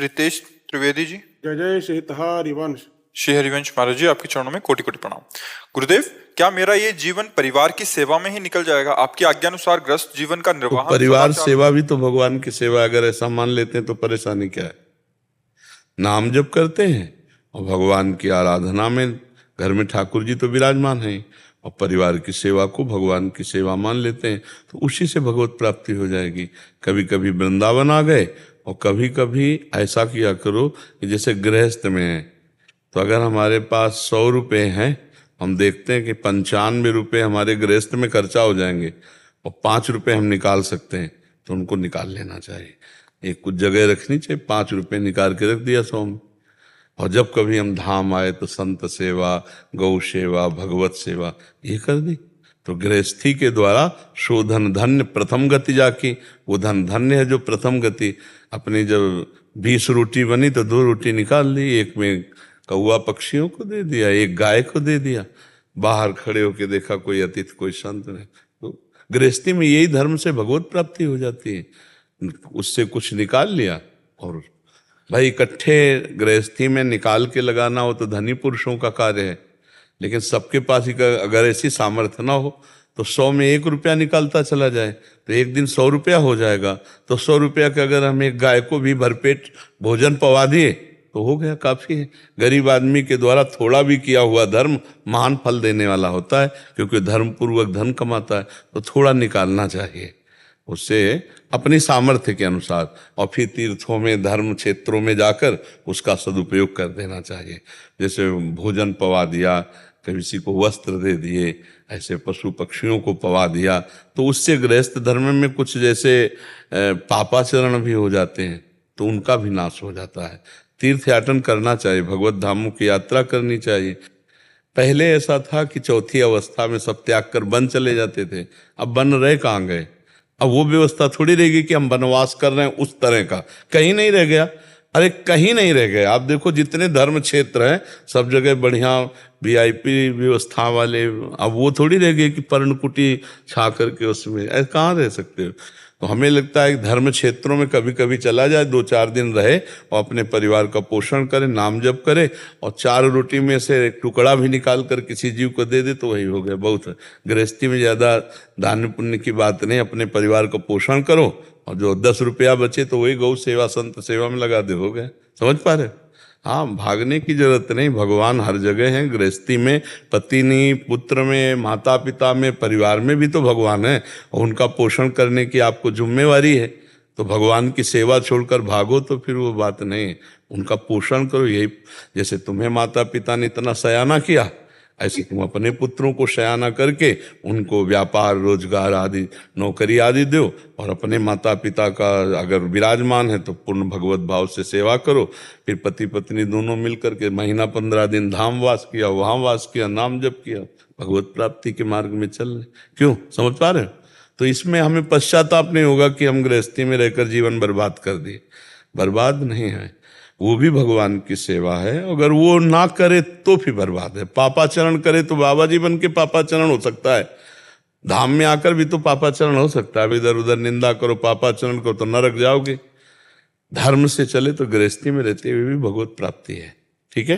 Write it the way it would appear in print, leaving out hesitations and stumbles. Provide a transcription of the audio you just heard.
रितेश त्रिवेदी जी। जय जय श्री हरिवंश। श्री हरिवंश महाराज जी, आपके चरणों में कोटि कोटि प्रणाम। गुरुदेव, क्या मेरा ये जीवन परिवार की सेवा में ही निकल जाएगा? आपकी आज्ञानुसार ग्रस्त जीवन का तो निर्वाह परिवार सेवा भी तो भगवान की सेवा, अगर ऐसा मान लेते हैं तो परेशानी क्या है? नाम जप करते हैं और भगवान की आराधना में, घर में ठाकुर जी तो विराजमान हैं, और परिवार की सेवा को भगवान की सेवा मान लेते हैं, तो उसी से भगवत प्राप्ति हो जाएगी। कभी कभी वृंदावन आ गए, और कभी कभी ऐसा किया करो कि जैसे गृहस्थ में है, तो अगर हमारे पास 100 रुपये हैं, हम देखते हैं कि 95 रुपये हमारे गृहस्थ में खर्चा हो जाएंगे और 5 रुपये हम निकाल सकते हैं, तो उनको निकाल लेना चाहिए। एक कुछ जगह रखनी चाहिए, 5 रुपये निकाल के रख दिया 100 में। और जब कभी हम धाम आए तो संत सेवा, गौ सेवा, भगवत सेवा ये कर दी, तो गृहस्थी के द्वारा शोधन धन्य प्रथम गति जाकी। वो धन धन्य है जो प्रथम गति। अपनी जब 20 रोटी बनी तो 2 रोटी निकाल ली, एक में कौआ पक्षियों को दे दिया, एक गाय को दे दिया। बाहर खड़े होके देखा कोई अतिथि, कोई संत ने। तो गृहस्थी में यही धर्म से भगवत प्राप्ति हो जाती है। उससे कुछ निकाल लिया, और भाई इकट्ठे गृहस्थी में निकाल के लगाना हो तो धनी पुरुषों का कार्य है, लेकिन सबके पास ही अगर ऐसी सामर्थ्य ना हो तो 100 में 1 रुपया निकालता चला जाए तो एक दिन 100 रुपया हो जाएगा। तो 100 रुपया के अगर हम एक गाय को भी भरपेट भोजन पवा दिए तो हो गया, काफी है। गरीब आदमी के द्वारा थोड़ा भी किया हुआ धर्म महान फल देने वाला होता है, क्योंकि धर्म पूर्वक धन कमाता है, तो थोड़ा निकालना चाहिए उससे अपनी सामर्थ्य के अनुसार, और फिर तीर्थों में, धर्म क्षेत्रों में जाकर उसका सदुपयोग कर देना चाहिए। जैसे भोजन पवा दिया, किसी को वस्त्र दे दिए, ऐसे पशु पक्षियों को पवा दिया, तो उससे गृहस्थ धर्म में कुछ जैसे पापाचरण भी हो जाते हैं, तो उनका भी नाश हो जाता है। तीर्थ याटन करना चाहिए, भगवत धामों की यात्रा करनी चाहिए। पहले ऐसा था कि चौथी अवस्था में सब त्याग कर वन चले जाते थे, अब वन रहे कहाँ गए? अब वो व्यवस्था थोड़ी रहेगी कि हम वनवास कर रहे हैं उस तरह का, कहीं नहीं रह गया। अरे कहीं नहीं रह गया। आप देखो जितने धर्म क्षेत्र हैं सब जगह बढ़िया VIP व्यवस्था वाले, अब वो थोड़ी रह गए कि पर्णकुटी छा करके उसमें, ऐसे कहाँ रह सकते हो? तो हमें लगता है कि धर्म क्षेत्रों में कभी कभी चला जाए, 2-4 दिन रहे और अपने परिवार का पोषण करे, नाम जप करे, और 4 रोटी में से एक टुकड़ा भी निकाल कर किसी जीव को दे दे तो वही हो गया, बहुत है। गृहस्थी में ज़्यादा दान पुण्य की बात नहीं, अपने परिवार का पोषण करो, और जो 10 रुपया बचे तो वही गौ सेवा, संत सेवा में लगा दे, हो गया। समझ पा रहे? हाँ, भागने की जरूरत नहीं, भगवान हर जगह हैं। गृहस्थी में, पत्नी पुत्र में, माता पिता में, परिवार में भी तो भगवान है, और उनका पोषण करने की आपको जिम्मेवारी है। तो भगवान की सेवा छोड़कर भागो तो फिर वो बात नहीं है। उनका पोषण करो। यही जैसे तुम्हें माता पिता ने इतना सयाना किया, ऐसे तुम अपने पुत्रों को शयाना करके उनको व्यापार, रोजगार आदि, नौकरी आदि दो, और अपने माता पिता का अगर विराजमान है तो पूर्ण भगवत भाव से सेवा करो। फिर पति पत्नी दोनों मिलकर के महीना 15 दिन धाम वास किया, वहाँ वास किया, नाम जप किया, भगवत प्राप्ति के मार्ग में चल रहे। क्यों? समझ पा रहे हो? तो इसमें हमें पश्चाताप नहीं होगा कि हम गृहस्थी में रहकर जीवन बर्बाद कर दिए। बर्बाद नहीं है, वो भी भगवान की सेवा है। अगर वो ना करे तो फिर बर्बाद है। पापाचरण करे तो बाबा जी बन के पापाचरण हो सकता है, धाम में आकर भी तो पापाचरण हो सकता है। इधर उधर निंदा करो, पापाचरण करो तो नरक जाओगे। धर्म से चले तो गृहस्थी में रहते हुए भी भगवत प्राप्ति है। ठीक है।